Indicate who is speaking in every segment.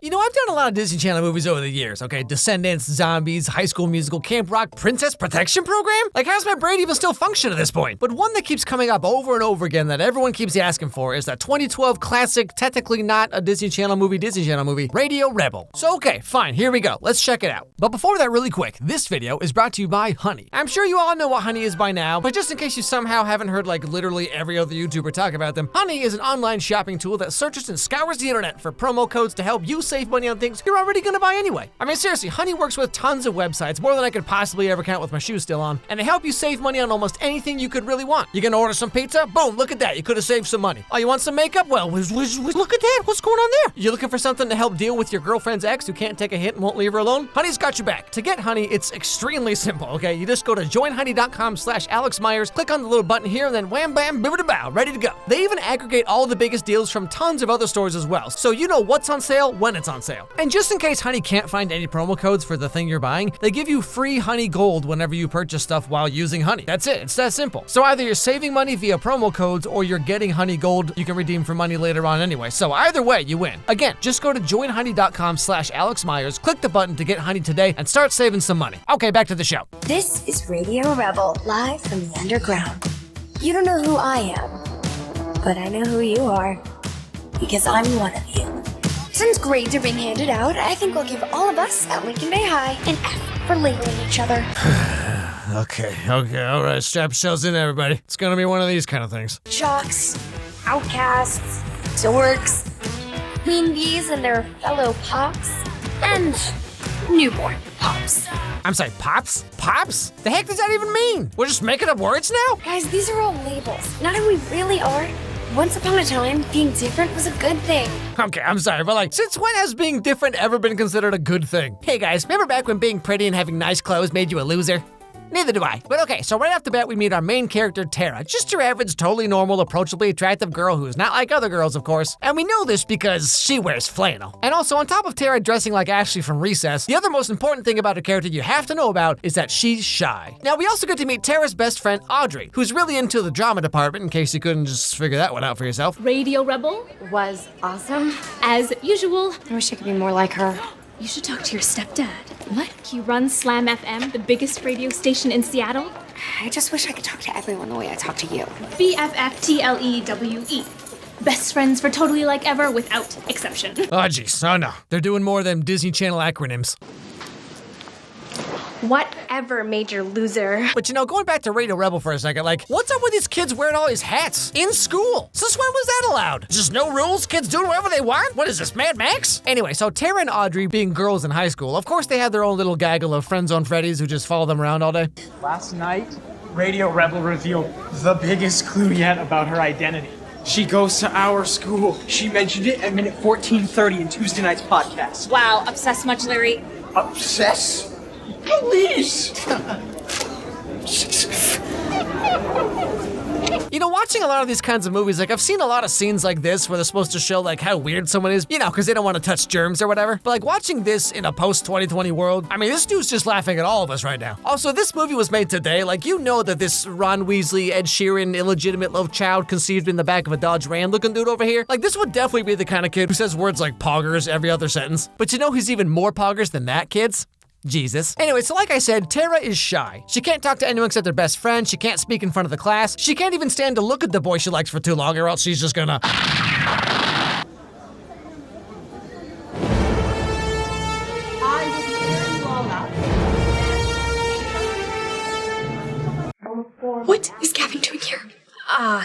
Speaker 1: You know, I've done a lot of Disney Channel movies over the years, okay? Descendants, Zombies, High School Musical, Camp Rock, Princess Protection Program? Like, how's my brain even still function at this point? But one that keeps coming up over and over again that everyone keeps asking for is that 2012 classic, technically not a Disney Channel movie, Radio Rebel. So okay, fine, here we go. Let's check it out. But before that, really quick, this video is brought to you by Honey. I'm sure you all know what Honey is by now, but just in case you somehow haven't heard like literally every other YouTuber talk about them, Honey is an online shopping tool that searches and scours the internet for promo codes to help you save money on things you're already gonna buy anyway. I mean, seriously, Honey works with tons of websites, more than I could possibly ever count with my shoes still on, and they help you save money on almost anything you could really want. You're gonna order some pizza? Boom, look at that, you could have saved some money. Oh, you want some makeup? Well, look at that, what's going on there? You're looking for something to help deal with your girlfriend's ex who can't take a hit and won't leave her alone? Honey's got your back. To get Honey, it's extremely simple, okay? You just go to joinhoney.com/AlexMyers, click on the little button here, and then wham bam bibbidi-bow, ready to go. They even aggregate all the biggest deals from tons of other stores as well, so you know what's on sale when it's on sale. And just in case Honey can't find any promo codes for the thing you're buying, they give you free Honey Gold whenever you purchase stuff while using Honey. That's it, it's that simple. So either you're saving money via promo codes or you're getting Honey Gold you can redeem for money later on anyway. So either way, you win. Again, just go to joinhoney.com/AlexMyers, click the button to get Honey today and start saving some money. Okay, back to the show.
Speaker 2: This is Radio Rebel, live from the underground. You don't know who I am, but I know who you are, because I'm one of you. Since grades are being handed out, I think we'll give all of us at Lincoln Bay High an F for labeling each other.
Speaker 1: Okay, all right, strap yourselves in, everybody. It's gonna be one of these kind of things.
Speaker 2: Jocks, outcasts, dorks, queen bees and their fellow pops, and newborn pops.
Speaker 1: I'm sorry, pops? Pops? The heck does that even mean? We're just making up words now?
Speaker 2: Guys, these are all labels, not who we really are. Once upon a time, being different was a good thing.
Speaker 1: Okay, I'm sorry, but like, since when has being different ever been considered a good thing? Hey guys, remember back when being pretty and having nice clothes made you a loser? Neither do I. But okay, so right off the bat, we meet our main character, Tara. Just your average, totally normal, approachably attractive girl who's not like other girls, of course. And we know this because she wears flannel. And also, on top of Tara dressing like Ashley from Recess, the other most important thing about her character you have to know about is that she's shy. Now, we also get to meet Tara's best friend, Audrey, who's really into the drama department, in case you couldn't just figure that one out for yourself.
Speaker 3: Radio Rebel
Speaker 2: Was awesome.
Speaker 3: as usual.
Speaker 2: I wish I could be more like her.
Speaker 3: You should talk to your stepdad. What? He runs Slam FM, the biggest radio station in Seattle.
Speaker 2: I just wish I could talk to everyone the way I talk to you.
Speaker 3: BFFTLEWE. Best friends for totally like ever without exception.
Speaker 1: Oh jeez, oh no. They're doing more than Disney Channel acronyms.
Speaker 2: Whatever, major loser.
Speaker 1: But you know, going back to Radio Rebel for a second, like, what's up with these kids wearing all these hats in school? Since when was that allowed? Just no rules? Kids doing whatever they want? What is this, Mad Max? Anyway, so Tara and Audrey, being girls in high school, of course they have their own little gaggle of friend-zone Freddies who just follow them around all day.
Speaker 4: Last night, Radio Rebel revealed the biggest clue yet about her identity. She goes to our school. She mentioned it at minute 14:30 in Tuesday night's podcast.
Speaker 3: Wow, obsessed much, Larry?
Speaker 4: Obsess? Please!
Speaker 1: You know, watching a lot of these kinds of movies, like, I've seen a lot of scenes like this where they're supposed to show, like, how weird someone is, you know, because they don't want to touch germs or whatever. But, like, watching this in a post-2020 world, I mean, this dude's just laughing at all of us right now. Also, this movie was made today. Like, you know that this Ron Weasley, Ed Sheeran, illegitimate love child conceived in the back of a Dodge Ram looking dude over here, like, this would definitely be the kind of kid who says words like poggers every other sentence. But you know who's even more poggers than that, kids? Jesus. Anyway, so like I said, Tara is shy. She can't talk to anyone except her best friend. She can't speak in front of the class. She can't even stand to look at the boy she likes for too long, or else she's just gonna...
Speaker 2: What is Gavin doing here?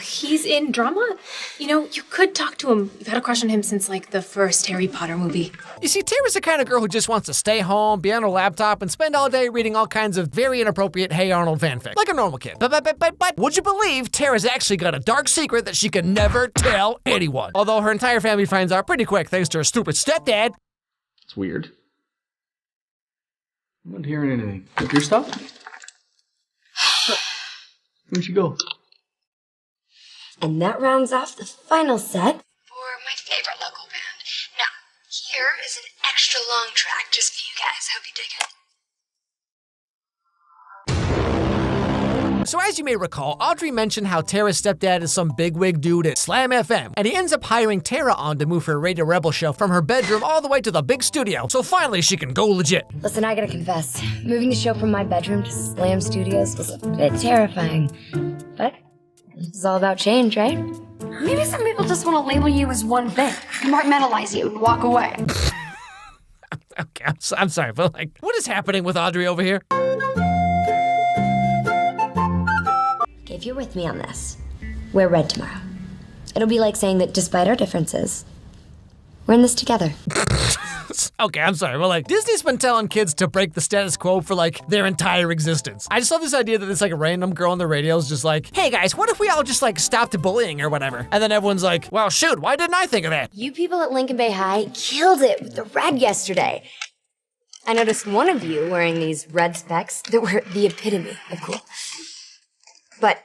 Speaker 3: He's in drama. You know, you could talk to him. You've had a crush on him since, like, the first Harry Potter movie.
Speaker 1: You see, Tara's the kind of girl who just wants to stay home, be on her laptop, and spend all day reading all kinds of very inappropriate Hey Arnold fanfic, like a normal kid. But would you believe Tara's actually got a dark secret that she can never tell anyone? Although her entire family finds out pretty quick thanks to her stupid stepdad.
Speaker 5: It's weird. I'm not hearing anything. Your stuff? Where'd you go?
Speaker 2: And that rounds off the final set for my favorite local band. Now, here is an extra long track just for you guys. Hope you dig it.
Speaker 1: So as you may recall, Audrey mentioned how Tara's stepdad is some bigwig dude at Slam FM, and he ends up hiring Tara on to move her Radio Rebel show from her bedroom all the way to the big studio, so finally she can go legit.
Speaker 2: Listen, I gotta confess, moving the show from my bedroom to Slam Studios was a bit terrifying. But it's all about change, right?
Speaker 6: Maybe some people just want to label you as one thing, compartmentalize you, and walk away.
Speaker 1: Okay, I'm sorry, but like, what is happening with Audrey over here?
Speaker 2: Okay, if you're with me on this, wear red tomorrow. It'll be like saying that despite our differences, we're in this together.
Speaker 1: Okay, I'm sorry, but like, Disney's been telling kids to break the status quo for like their entire existence. I just love this idea that this like random girl on the radio is just like, hey guys, what if we all just like stopped bullying or whatever? And then everyone's like, well shoot, why didn't I think of that?
Speaker 2: You people at Lincoln Bay High killed it with the red yesterday. I noticed one of you wearing these red specs that were the epitome of cool. But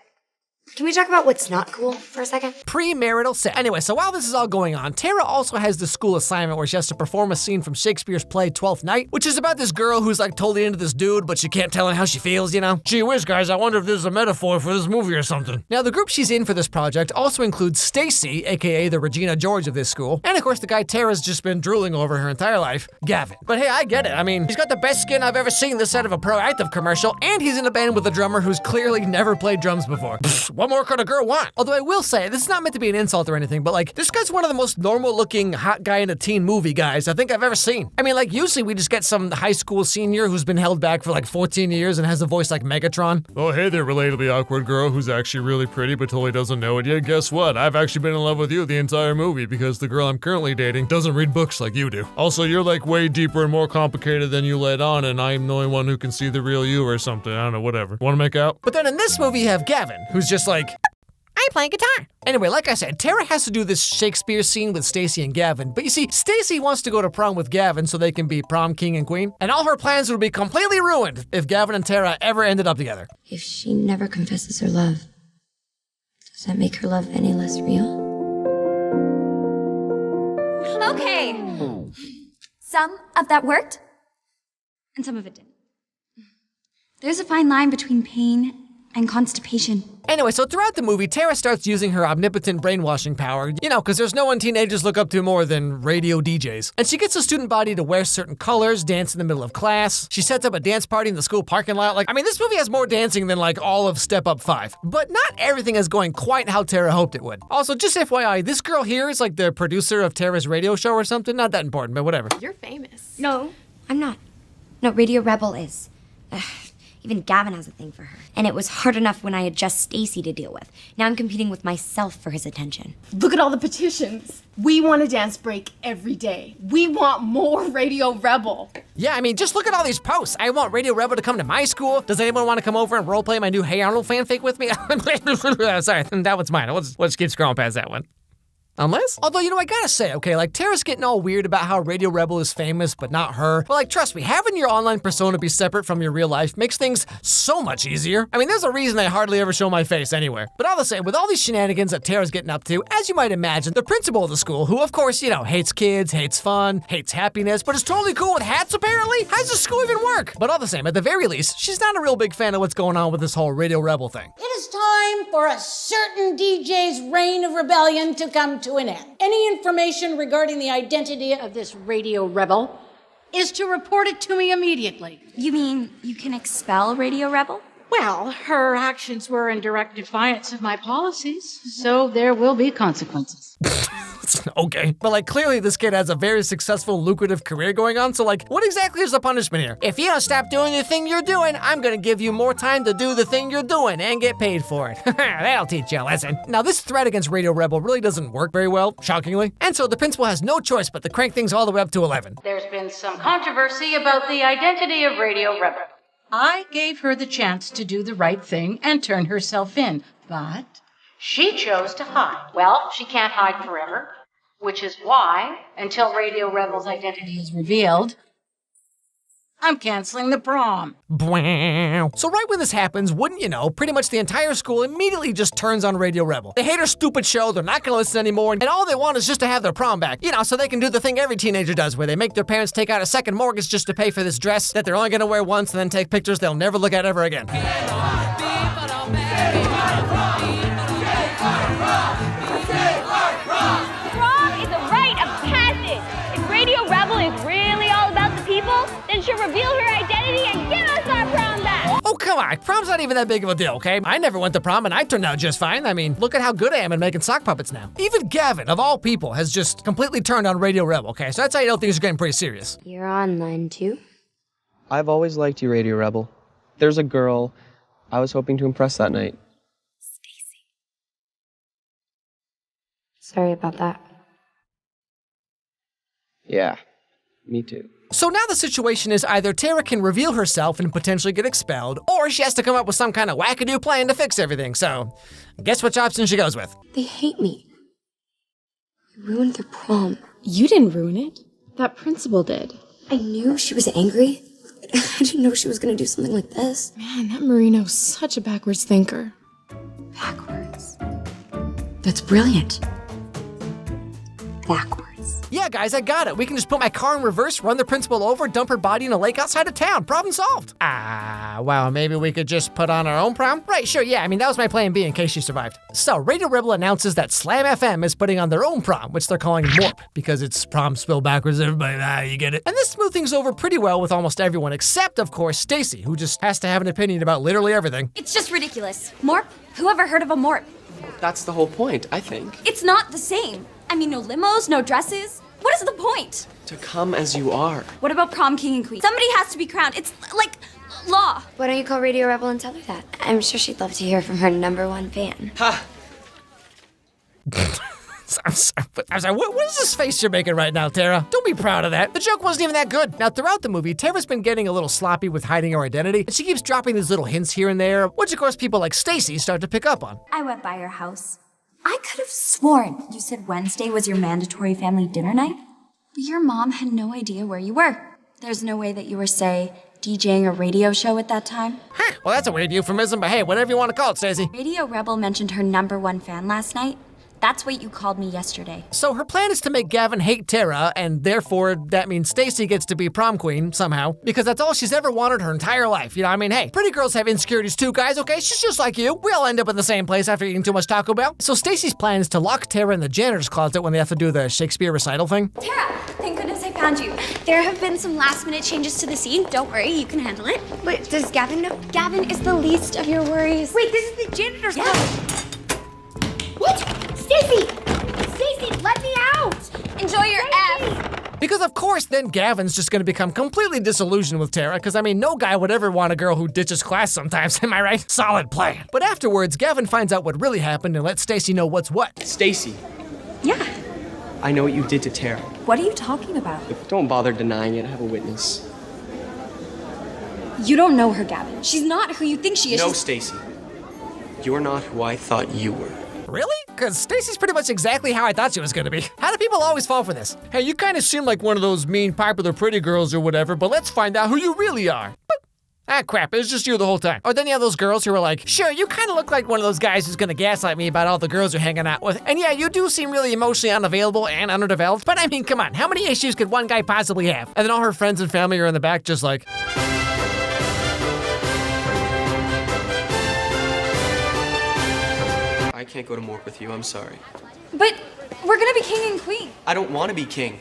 Speaker 2: can we talk about what's not cool for a second?
Speaker 1: Premarital sex. Anyway, so while this is all going on, Tara also has the school assignment where she has to perform a scene from Shakespeare's play Twelfth Night, which is about this girl who's like totally into this dude, but she can't tell him how she feels, you know? Gee whiz, guys, I wonder if this is a metaphor for this movie or something. Now, the group she's in for this project also includes Stacy, aka the Regina George of this school, and of course the guy Tara's just been drooling over her entire life, Gavin. But hey, I get it. I mean, he's got the best skin I've ever seen this side of a Proactive commercial, and he's in a band with a drummer who's clearly never played drums before. What more could a girl want? Although I will say, this is not meant to be an insult or anything, but like, this guy's one of the most normal-looking hot guy in a teen movie guys I think I've ever seen. I mean, like, usually we just get some high school senior who's been held back for like 14 years and has a voice like Megatron.
Speaker 7: Oh, hey there, relatably awkward girl who's actually really pretty but totally doesn't know it yet. Guess what? I've actually been in love with you the entire movie because the girl I'm currently dating doesn't read books like you do. Also, you're like way deeper and more complicated than you let on, and I'm the only one who can see the real you or something. I don't know, whatever. Wanna make out?
Speaker 1: But then in this movie you have Gavin, who's just like, I play guitar. Anyway, like I said, Tara has to do this Shakespeare scene with Stacy and Gavin, but you see, Stacy wants to go to prom with Gavin so they can be prom king and queen, and all her plans would be completely ruined if Gavin and Tara ever ended up together.
Speaker 2: If she never confesses her love, does that make her love any less real?
Speaker 6: Okay. Some of that worked, and some of it didn't. There's a fine line between pain and constipation.
Speaker 1: Anyway, so throughout the movie, Tara starts using her omnipotent brainwashing power, you know, because there's no one teenagers look up to more than radio DJs. And she gets the student body to wear certain colors, dance in the middle of class. She sets up a dance party in the school parking lot. Like, I mean, this movie has more dancing than like all of Step Up 5. But not everything is going quite how Tara hoped it would. Also, just FYI, this girl here is like the producer of Tara's radio show or something. Not that important, but whatever.
Speaker 3: You're famous.
Speaker 2: No, I'm not. No, Radio Rebel is. Even Gavin has a thing for her. And it was hard enough when I had just Stacy to deal with. Now I'm competing with myself for his attention.
Speaker 8: Look at all the petitions. We want a dance break every day. We want more Radio Rebel.
Speaker 1: Yeah, I mean, just look at all these posts. I want Radio Rebel to come to my school. Does anyone want to come over and roleplay my new Hey Arnold fanfic with me? Sorry, that one's mine. Let's keep scrolling past that one. Unless? Although, you know, I gotta say, okay, like, Tara's getting all weird about how Radio Rebel is famous, but not her. But, like, trust me, having your online persona be separate from your real life makes things so much easier. I mean, there's a reason I hardly ever show my face anywhere. But all the same, with all these shenanigans that Tara's getting up to, as you might imagine, the principal of the school, who, of course, you know, hates kids, hates fun, hates happiness, but is totally cool with hats, apparently? How does this school even work? But all the same, at the very least, she's not a real big fan of what's going on with this whole Radio Rebel thing.
Speaker 9: It is time for a certain DJ's reign of rebellion to come to an end. Any information regarding the identity of this Radio Rebel is to report it to me immediately.
Speaker 6: You mean you can expel Radio Rebel?
Speaker 9: Well, her actions were in direct defiance of my policies, so there will be consequences.
Speaker 1: Okay, but like clearly this kid has a very successful, lucrative career going on, so like what exactly is the punishment here? If you don't stop doing the thing you're doing, I'm gonna give you more time to do the thing you're doing and get paid for it. That'll teach you a lesson. Now this threat against Radio Rebel really doesn't work very well, shockingly, and so the principal has no choice but to crank things all the way up to 11.
Speaker 9: There's been some controversy about the identity of Radio Rebel. I gave her the chance to do the right thing and turn herself in, but she chose to hide. Well, she can't hide forever, which is why, until Radio Rebel's identity is revealed, I'm canceling the prom.
Speaker 1: So right when this happens, wouldn't you know, pretty much the entire school immediately just turns on Radio Rebel. They hate her stupid show, they're not gonna listen anymore, and all they want is just to have their prom back. You know, so they can do the thing every teenager does, where they make their parents take out a second mortgage just to pay for this dress that they're only gonna wear once and then take pictures they'll never look at ever again.
Speaker 10: reveal her identity and give us our prom back!
Speaker 1: Oh, come on. Prom's not even that big of a deal, okay? I never went to prom and I turned out just fine. I mean, look at how good I am at making sock puppets now. Even Gavin, of all people, has just completely turned on Radio Rebel, okay? So that's how you know things are getting pretty serious.
Speaker 2: You're online too?
Speaker 11: I've always liked you, Radio Rebel. There's a girl I was hoping to impress that night.
Speaker 2: Sorry about that.
Speaker 11: Yeah, me too.
Speaker 1: So now the situation is either Tara can reveal herself and potentially get expelled, or she has to come up with some kind of wackadoo plan to fix everything. So, guess which option she goes with?
Speaker 2: They hate me. I ruined their prom.
Speaker 8: You didn't ruin it. That principal did.
Speaker 2: I knew she was angry. I didn't know she was gonna do something like this.
Speaker 8: Man, that Marino's such a backwards thinker.
Speaker 2: Backwards. That's brilliant. Backwards.
Speaker 1: Yeah, guys, I got it. We can just put my car in reverse, run the principal over, dump her body in a lake outside of town. Problem solved. Well, maybe we could just put on our own prom? Right, sure, yeah, I mean, that was my plan B in case she survived. So, Radio Rebel announces that Slam FM is putting on their own prom, which they're calling Morp, because it's prom spelled backwards, everybody, you get it. And this smooth things over pretty well with almost everyone, except, of course, Stacy, who just has to have an opinion about literally everything.
Speaker 6: It's just ridiculous. Morp? Who ever heard of a Morp?
Speaker 11: That's the whole point, I think.
Speaker 6: It's not the same. I mean, no limos, no dresses. What is the point?
Speaker 11: To come as you are.
Speaker 6: What about prom king and queen? Somebody has to be crowned. It's like law.
Speaker 2: Why don't you call Radio Rebel and tell her that? I'm sure she'd love to hear from her #1 fan.
Speaker 11: Ha!
Speaker 1: I'm sorry, what is this face you're making right now, Tara? Don't be proud of that. The joke wasn't even that good. Now, throughout the movie, Tara's been getting a little sloppy with hiding her identity, and she keeps dropping these little hints here and there, which of course people like Stacy start to pick up on.
Speaker 6: I went by your house. I could have sworn you said Wednesday was your mandatory family dinner night. But your mom had no idea where you were. There's no way that you were, say, DJing a radio show at that time.
Speaker 1: Huh, well that's a weird euphemism, but hey, whatever you want to call it, Stacey.
Speaker 6: Radio Rebel mentioned her #1 fan last night. That's what you called me yesterday.
Speaker 1: So her plan is to make Gavin hate Tara, and therefore that means Stacy gets to be prom queen somehow, because that's all she's ever wanted her entire life. You know, I mean, hey, pretty girls have insecurities too, guys, okay? She's just like you. We all end up in the same place after eating too much Taco Bell. So Stacy's plan is to lock Tara in the janitor's closet when they have to do the Shakespeare recital thing.
Speaker 6: Tara, thank goodness I found you. There have been some last-minute changes to the scene. Don't worry, you can handle it.
Speaker 2: Wait, does Gavin know?
Speaker 6: Gavin is the least of your worries.
Speaker 2: Wait, this is the janitor's closet.
Speaker 6: What? Stacy! Stacy, let me out! Enjoy your F!
Speaker 1: Because of course then Gavin's just gonna become completely disillusioned with Tara, because I mean no guy would ever want a girl who ditches class sometimes, am I right? Solid plan. But afterwards, Gavin finds out what really happened and lets Stacy know what's what.
Speaker 11: Stacy,
Speaker 6: Yeah.
Speaker 11: I know what you did to Tara.
Speaker 6: What are you talking about?
Speaker 11: Don't bother denying it. I have a witness.
Speaker 6: You don't know her, Gavin. She's not who you think she is.
Speaker 11: No, Stacy. You're not who I thought you were.
Speaker 1: Really? Because Stacy's pretty much exactly how I thought she was gonna be. How do people always fall for this? Hey, you kind of seem like one of those mean, popular, pretty girls or whatever, but let's find out who you really are. Crap, it was just you the whole time. Or then you have those girls who are like, sure, you kind of look like one of those guys who's gonna gaslight me about all the girls you're hanging out with. And yeah, you do seem really emotionally unavailable and underdeveloped, but I mean, come on, how many issues could one guy possibly have? And then all her friends and family are in the back just like...
Speaker 11: I can't go to Morp with you, I'm sorry.
Speaker 6: But we're gonna be king and queen.
Speaker 11: I don't want to be king.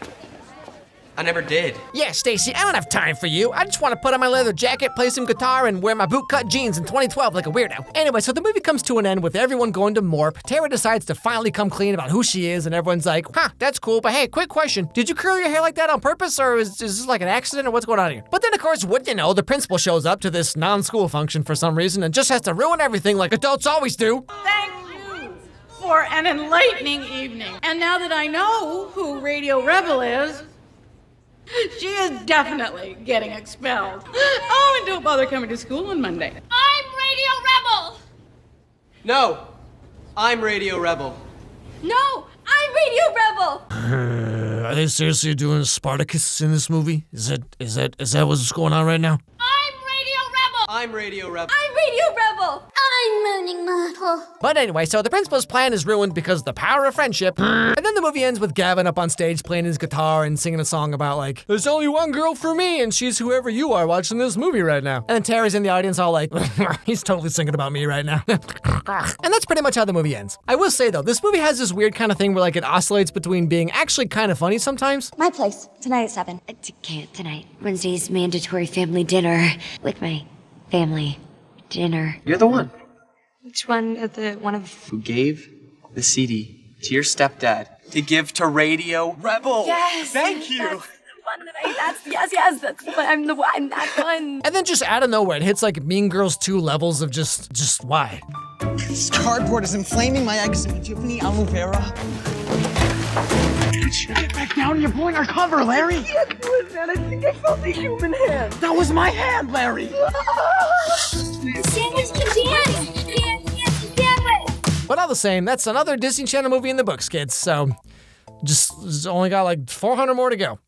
Speaker 11: I never did.
Speaker 1: Yeah, Stacy, I don't have time for you. I just want to put on my leather jacket, play some guitar, and wear my bootcut jeans in 2012 like a weirdo. Anyway, so the movie comes to an end with everyone going to Morp. Tara decides to finally come clean about who she is, and everyone's like, huh, that's cool, but hey, quick question. Did you curl your hair like that on purpose, or is this like an accident, or what's going on here? But then, of course, wouldn't you know, the principal shows up to this non-school function for some reason and just has to ruin everything like adults always do.
Speaker 9: Thank you for an enlightening evening. And now that I know who Radio Rebel is, she is definitely getting expelled. Oh, and don't bother coming to school on Monday.
Speaker 10: I'm Radio Rebel!
Speaker 11: No, I'm Radio Rebel.
Speaker 6: No, I'm Radio Rebel!
Speaker 1: Are they seriously doing Spartacus in this movie? Is that what's going on right now?
Speaker 10: I'm Radio Rebel!
Speaker 11: I'm Radio Rebel.
Speaker 10: I'm Radio Rebel.
Speaker 2: I'm Mooning Model.
Speaker 1: But anyway, so the principal's plan is ruined because of the power of friendship. And then the movie ends with Gavin up on stage playing his guitar and singing a song about like, there's only one girl for me and she's whoever you are watching this movie right now. And then Terry's in the audience all like, he's totally singing about me right now. And that's pretty much how the movie ends. I will say though, this movie has this weird kind of thing where like it oscillates between being actually kind of funny sometimes.
Speaker 6: My place, tonight at 7.
Speaker 2: Can't tonight. Wednesday's mandatory family dinner with my family dinner.
Speaker 11: You're the one
Speaker 3: Which one? One of.
Speaker 11: who gave the CD to your stepdad to give to Radio Rebel.
Speaker 8: Yes.
Speaker 11: Thank you.
Speaker 8: I'm that one.
Speaker 1: And then just out of nowhere, it hits like Mean Girls 2 levels of just why?
Speaker 4: This cardboard is inflaming my eczema. Do you have any aloe vera? Get back down, you're blowing our cover, Larry!
Speaker 8: I can't do it, man. I think I felt a human hand.
Speaker 4: That was my hand, Larry!
Speaker 10: Sandwich to sandwich.
Speaker 1: But all the same, that's another Disney Channel movie in the books, kids. So just only got like 400 more to go.